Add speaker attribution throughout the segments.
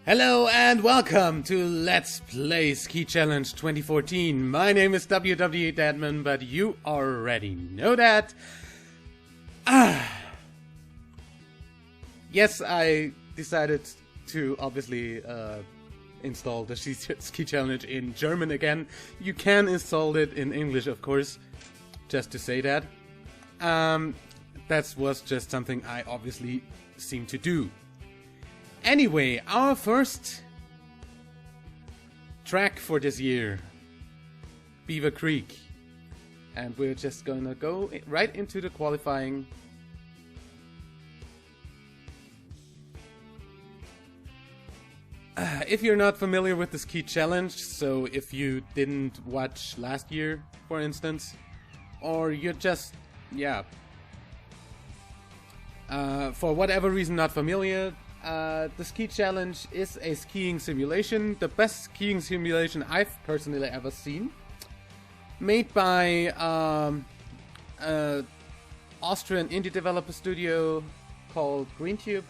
Speaker 1: Hello and welcome to Let's Play Ski Challenge 2014. My name is WW Deadman, but you already know that. Yes, I decided to obviously install the Ski Challenge in German again. You can install it in English, of course, just to say that. That was just something I obviously seem to do. Anyway, our first track for this year, Beaver Creek, and we're just gonna go right into the qualifying. If you're not familiar with the Ski Challenge, so if you didn't watch last year, for instance, or you're just, for whatever reason not familiar, the Ski Challenge is a skiing simulation, the best skiing simulation I've personally ever seen, made by Austrian indie developer studio called GreenTube.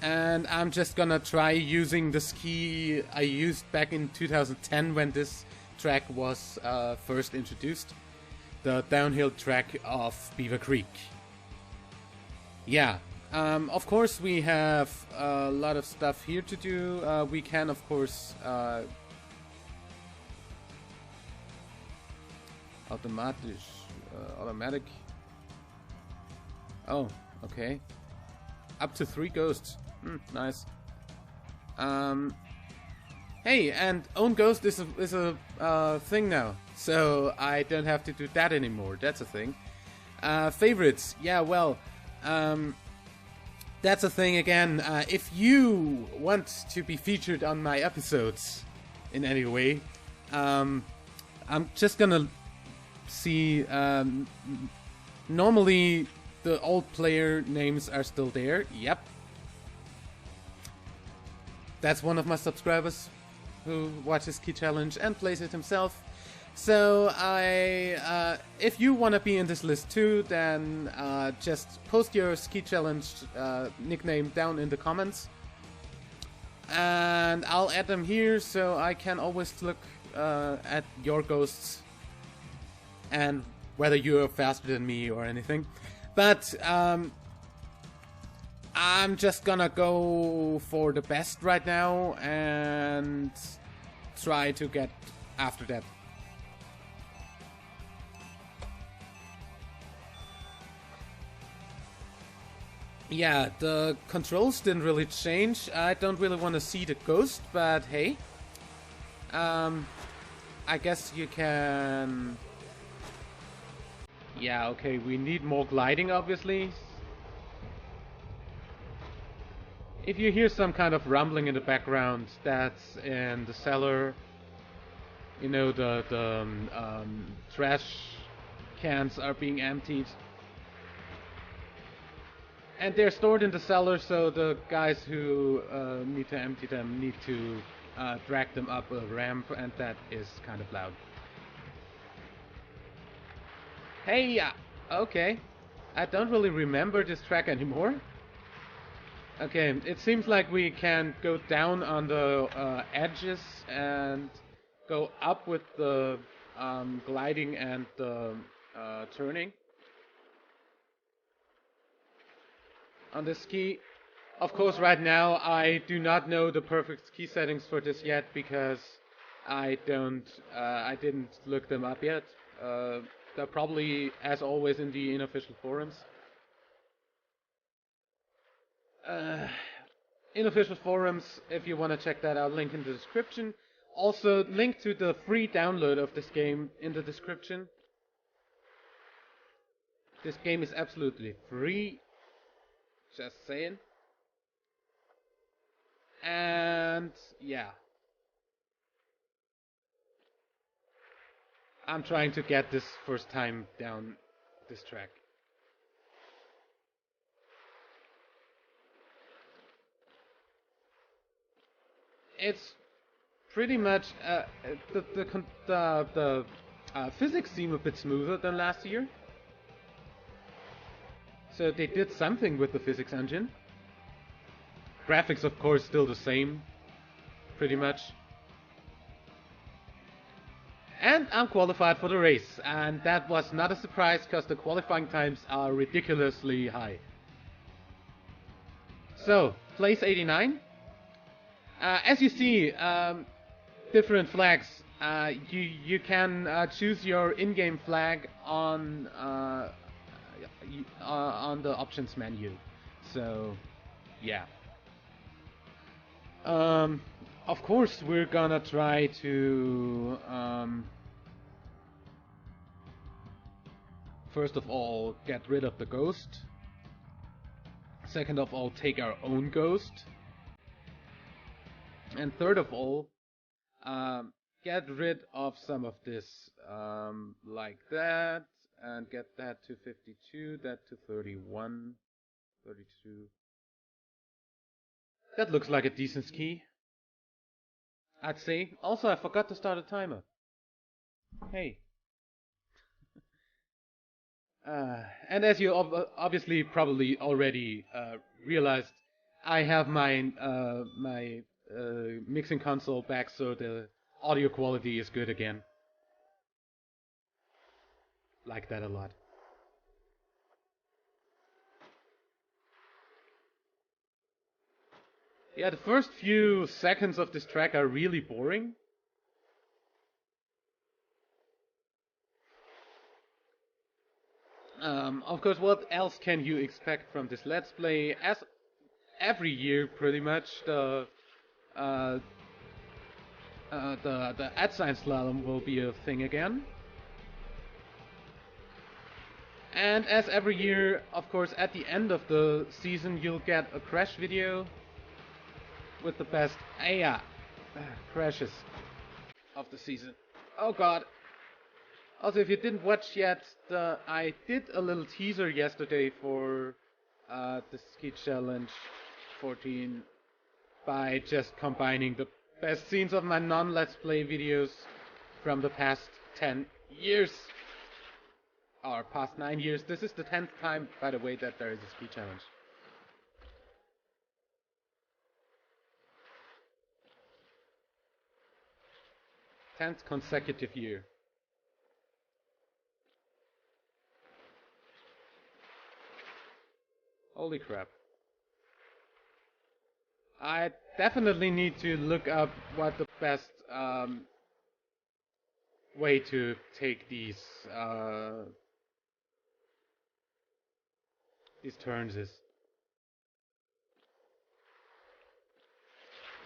Speaker 1: And I'm just gonna try using the ski I used back in 2010 when this track was first introduced. The downhill track of Beaver Creek. Yeah, of course we have a lot of stuff here to do. We can, of course, automatic. Oh, okay. Up to 3 ghosts. Nice. Hey, and own ghost is a thing now, so I don't have to do that anymore. That's a thing. Favorites, yeah, well, that's a thing again. If you want to be featured on my episodes in any way, I'm just gonna see. Normally, the old player names are still there. Yep, that's one of my subscribers who watches Ski Challenge and plays it himself. So if you want to be in this list too, then just post your Ski Challenge nickname down in the comments, and I'll add them here so I can always look at your ghosts and whether you're faster than me or anything. But I'm just gonna go for the best right now and try to get after that. Yeah, the controls didn't really change. I don't really want to see the ghost, but hey. I guess you can... Yeah, okay, we need more gliding, obviously. If you hear some kind of rumbling in the background, that's in the cellar. You know, the trash cans are being emptied. And they're stored in the cellar, so the guys who need to empty them need to drag them up a ramp, and that is kind of loud. Hey, okay. I don't really remember this track anymore. Okay, it seems like we can go down on the edges and go up with the gliding and the turning on the ski. Of course, right now I do not know the perfect ski settings for this yet because I didn't look them up yet. They're probably, as always, in the Inofficial forums. Inofficial forums, if you want to check that out, link in the description. Also, link to the free download of this game in the description. This game is absolutely free. Just saying. And yeah, I'm trying to get this first time down this track. It's pretty much the physics seem a bit smoother than last year. So they did something with the physics engine. Graphics, of course, still the same, pretty much. And I'm qualified for the race, and that was not a surprise because the qualifying times are ridiculously high. So, place 89. As you see, different flags. You can choose your in-game flag on the options menu. So, yeah. Of course, we're gonna try to first of all get rid of the ghost. Second of all, take our own ghost. And third of all, get rid of some of this, like that, and get that to 52, that to 31, 32. That looks like a decent ski, I'd say. Also, I forgot to start a timer. Hey. And as you obviously probably already realized, I have my mixing console back, so the audio quality is good again. Like that a lot. Yeah, the first few seconds of this track are really boring. Of course, what else can you expect from this Let's Play? As every year, pretty much, the at sign slalom will be a thing again. And as every year, of course, at the end of the season, you'll get a crash video with the best crashes of the season. Oh god. Also, if you didn't watch yet, I did a little teaser yesterday for the Ski Challenge 14 by just combining the best scenes of my non-Let's Play videos from the past 10 years. Or past 9 years. This is the 10th time, by the way, that there is a Ski Challenge. Tenth consecutive year. Holy crap. I definitely need to look up what the best way to take these turns is.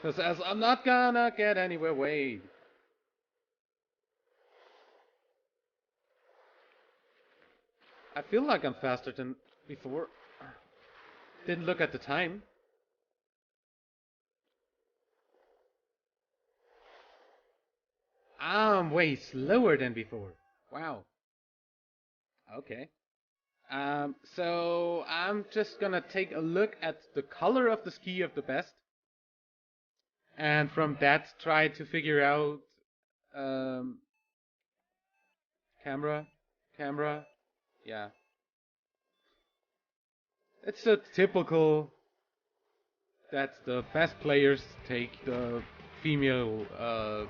Speaker 1: Because as I'm not gonna get anywhere, wait. I feel like I'm faster than before. Didn't look at the time. I'm way slower than before. Wow. Okay. So I'm just gonna take a look at the color of the ski of the best. And from that try to figure out camera, yeah. It's so typical that the best players take the female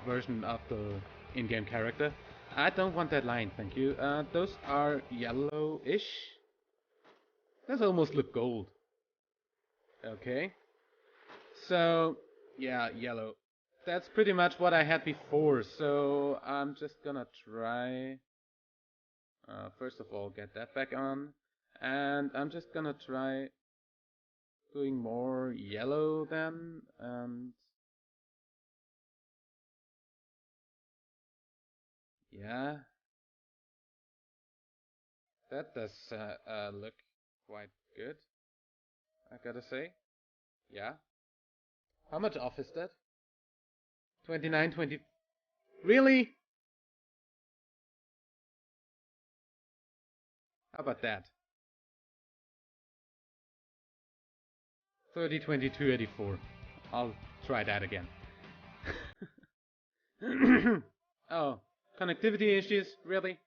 Speaker 1: version of the in-game character. I don't want that line, thank you. Those are yellowish. Those almost look gold. Okay. So, yeah, yellow. That's pretty much what I had before, so I'm just gonna try... first of all, get that back on. And I'm just gonna try doing more yellow then, and... yeah. That does look quite good, I gotta say. Yeah. How much off is that? 29, 20... Really? How about that? 30, 22, 84. I'll try that again. Oh, connectivity issues? Really?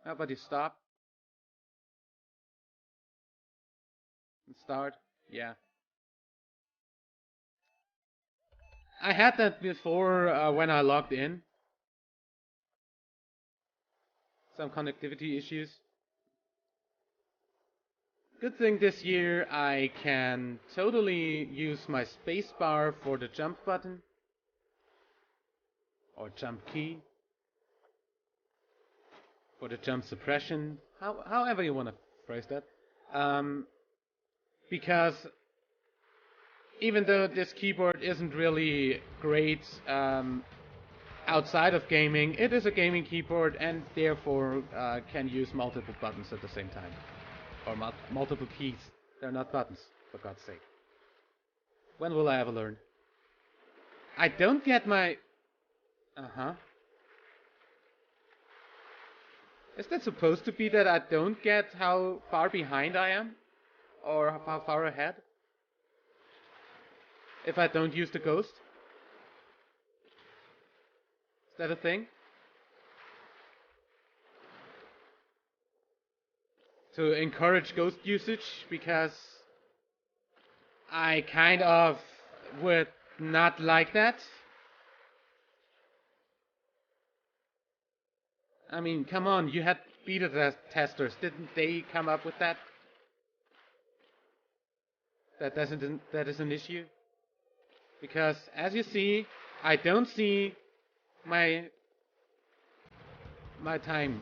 Speaker 1: How about you stop? start. Yeah. I had that before when I logged in. Some connectivity issues. Good thing this year I can totally use my spacebar for the jump button. Or jump key. For the jump suppression. However you want to phrase that. Because even though this keyboard isn't really great outside of gaming, it is a gaming keyboard and therefore can use multiple buttons at the same time. Or multiple keys. They're not buttons, for God's sake. When will I ever learn? I don't get my... Uh-huh. Is that supposed to be that I don't get how far behind I am? Or how far ahead? If I don't use the ghost? Is that a thing? To encourage ghost usage, because I kind of would not like that. I mean, come on, you had beta testers, didn't they come up with that? That is an issue? Because as you see, I don't see my time,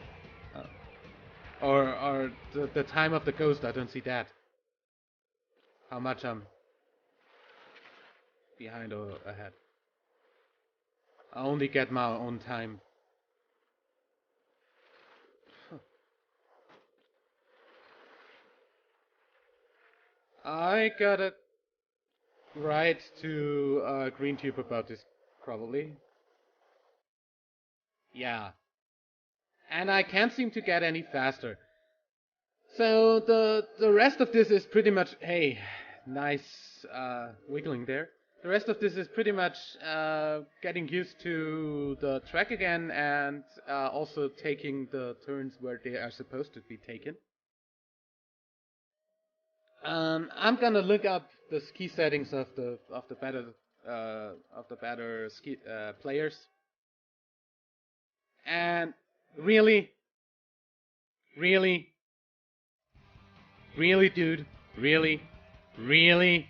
Speaker 1: or the time of the ghost. I don't see that. How much I'm behind or ahead. I only get my own time. I gotta write to GreenTube about this, probably. Yeah. And I can't seem to get any faster. So the rest of this is pretty much, hey, nice wiggling there. The rest of this is pretty much getting used to the track again and also taking the turns where they are supposed to be taken. I'm gonna look up the ski settings of the better ski players. And really, dude, really.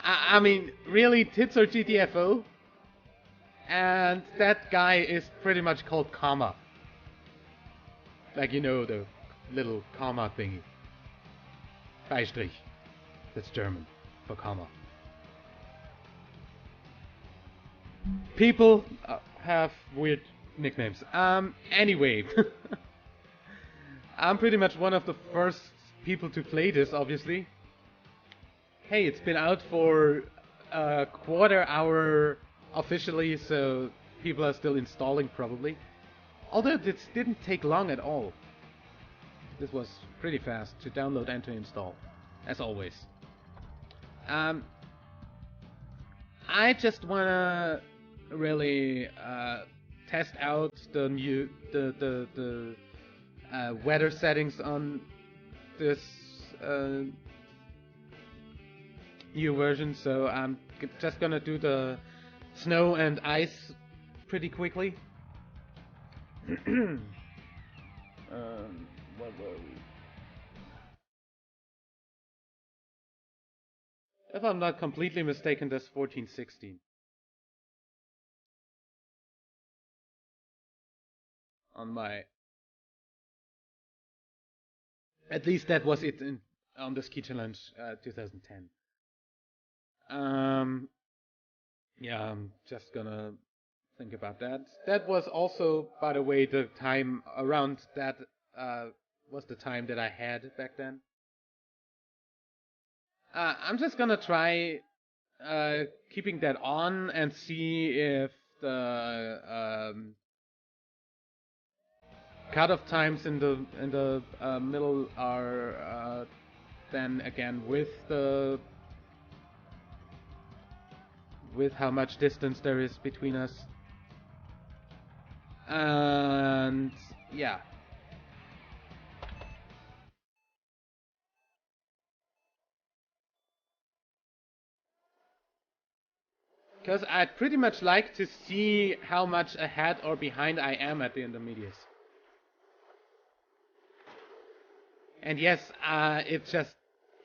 Speaker 1: I mean, really, tits or GTFO? And that guy is pretty much called Karma. Like, you know, the little comma thingy. Beistrich. That's German for comma. People have weird nicknames. Anyway. I'm pretty much one of the first people to play this, obviously. Hey, it's been out for a quarter hour officially, so people are still installing probably. Although this didn't take long at all. This was pretty fast to download and to install, as always. I just wanna really test out the new weather settings on this new version, so I'm just gonna do the snow and ice pretty quickly. What were we? If I'm not completely mistaken, that's 1416. On my... At least that was it on the Ski Challenge 2010. Yeah, I'm just gonna think about that. That was also, by the way, the time around that was the time that I had back then. I'm just gonna try keeping that on and see if the cutoff times in the middle are then again with how much distance there is between us. And yeah. Because I'd pretty much like to see how much ahead or behind I am at the intermediates. And yes, it just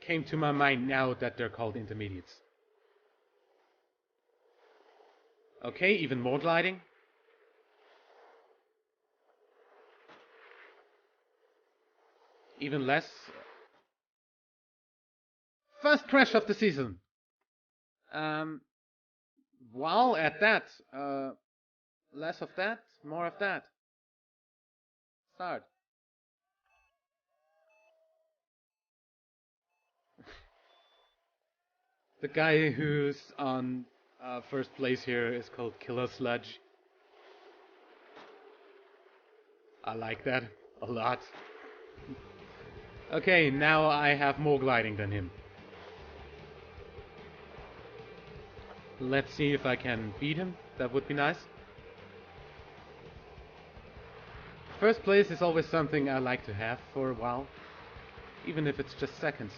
Speaker 1: came to my mind now that they're called intermediates. Okay, even more gliding. Even less. First crash of the season. While at that, less of that, more of that. Start. The guy who's on first place here is called Killer Sludge. I like that a lot. Okay, now I have more gliding than him. Let's see if I can beat him. That would be nice. First place is always something I like to have for a while, even if it's just seconds.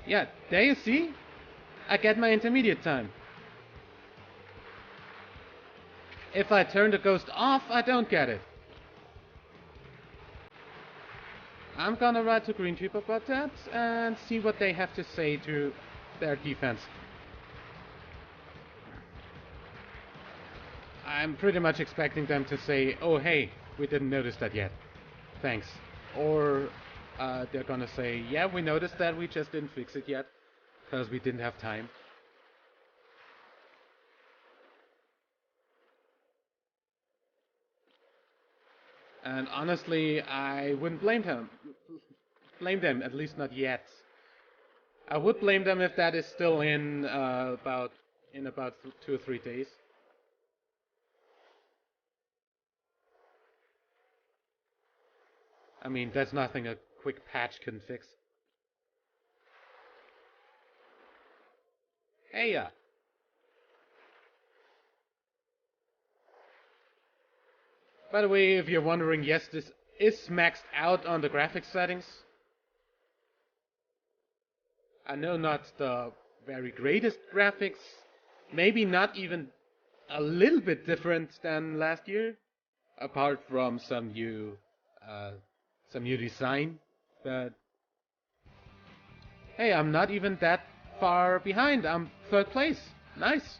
Speaker 1: Yeah, there you see? I get my intermediate time. If I turn the ghost off, I don't get it. I'm gonna write to Green Trip about that and see what they have to say to their defense. I'm pretty much expecting them to say, oh hey, we didn't notice that yet. Thanks. Or they're gonna say, yeah, we noticed that, we just didn't fix it yet, because we didn't have time. And honestly, I wouldn't blame them, at least not yet. I would blame them if that is still in about 2 or 3 days. I mean, that's nothing a quick patch can fix. Hey ya! By the way, if you're wondering, yes, this is maxed out on the graphics settings. I know not the very greatest graphics, maybe not even a little bit different than last year, apart from some new design, but hey, I'm not even that far behind. I'm third place. Nice.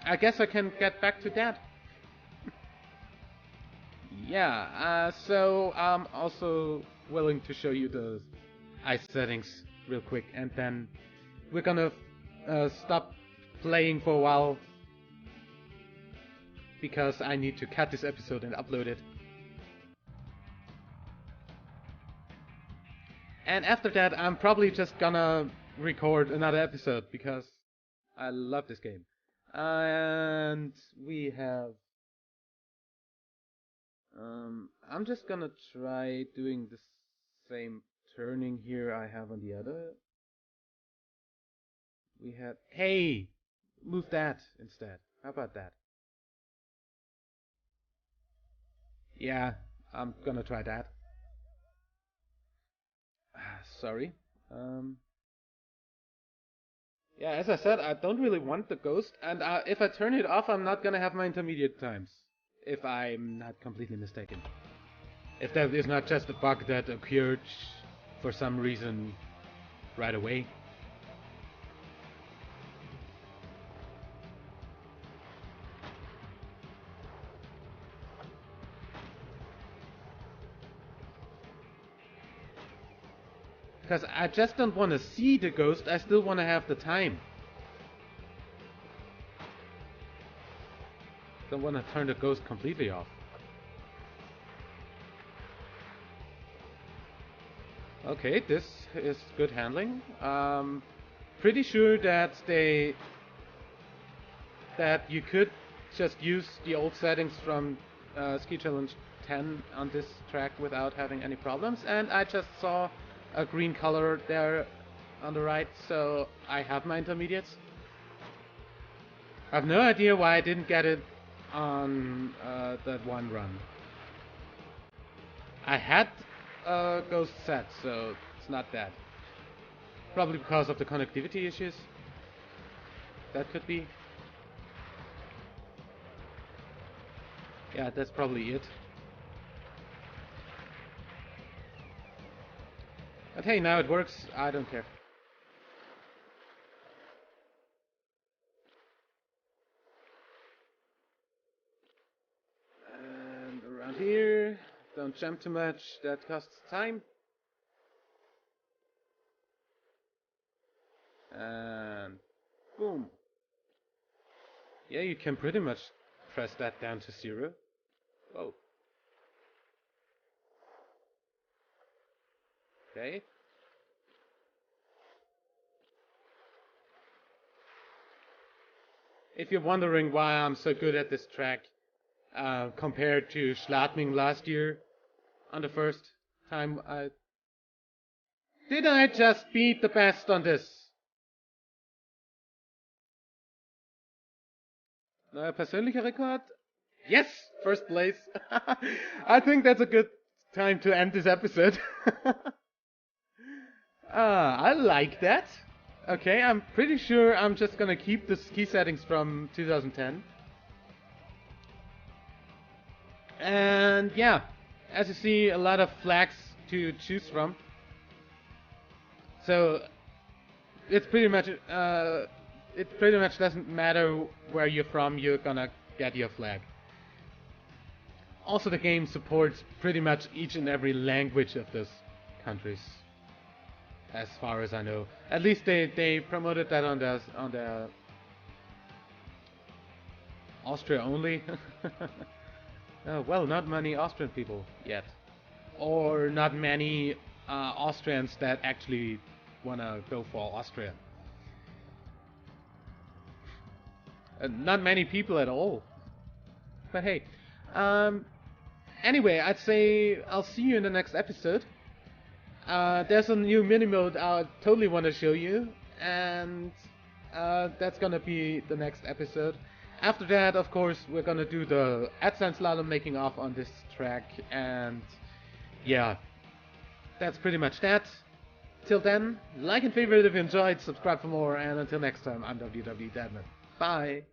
Speaker 1: I guess I can get back to that. Yeah, so I'm also willing to show you the ice settings real quick, and then we're gonna stop playing for a while because I need to cut this episode and upload it. And after that, I'm probably just gonna record another episode because I love this game. And we have... I'm just gonna try doing the same turning here I have on the other. We had... Hey! Move that instead. How about that? Yeah, I'm gonna try that. Sorry. Yeah, as I said, I don't really want the ghost, and if I turn it off, I'm not gonna have my intermediate times. If I'm not completely mistaken. If that is not just a bug that occurred for some reason right away. Because I just don't want to see the ghost, I still want to have the time. Don't want to turn the ghost completely off. Okay, this is good handling. Pretty sure that you could just use the old settings from Ski Challenge 10 on this track without having any problems, and I just saw a green color there on the right, so I have my intermediates. I have no idea why I didn't get it on that one run. I had Ghost set, so it's not that. Probably because of the connectivity issues. That could be. Yeah, that's probably it. But hey, now it works. I don't care. And around here, don't jump too much. That costs time. And boom. Yeah, you can pretty much press that down to 0. Whoa. Okay. If you're wondering why I'm so good at this track compared to Schladming last year on the first time did I just beat the best on this? Neuer persönlicher Rekord? Yes! First place. I think that's a good time to end this episode. I like that. Okay, I'm pretty sure I'm just gonna keep the ski settings from 2010. And yeah, as you see, a lot of flags to choose from. So it's pretty much it pretty much doesn't matter where you're from, you're gonna get your flag. Also, the game supports pretty much each and every language of those countries, as far as I know. At least they promoted that on the Austria only. Well, not many Austrian people yet, or not many Austrians that actually wanna go for Austria. Not many people at all. But hey, anyway, I'd say I'll see you in the next episode. There's a new mini mode I totally want to show you, and that's gonna be the next episode. After that, of course, we're gonna do the AdSense slalom making off on this track, and yeah, that's pretty much that. Till then, like and favorite if you enjoyed, subscribe for more, and until next time, I'm WW Deadman. Bye!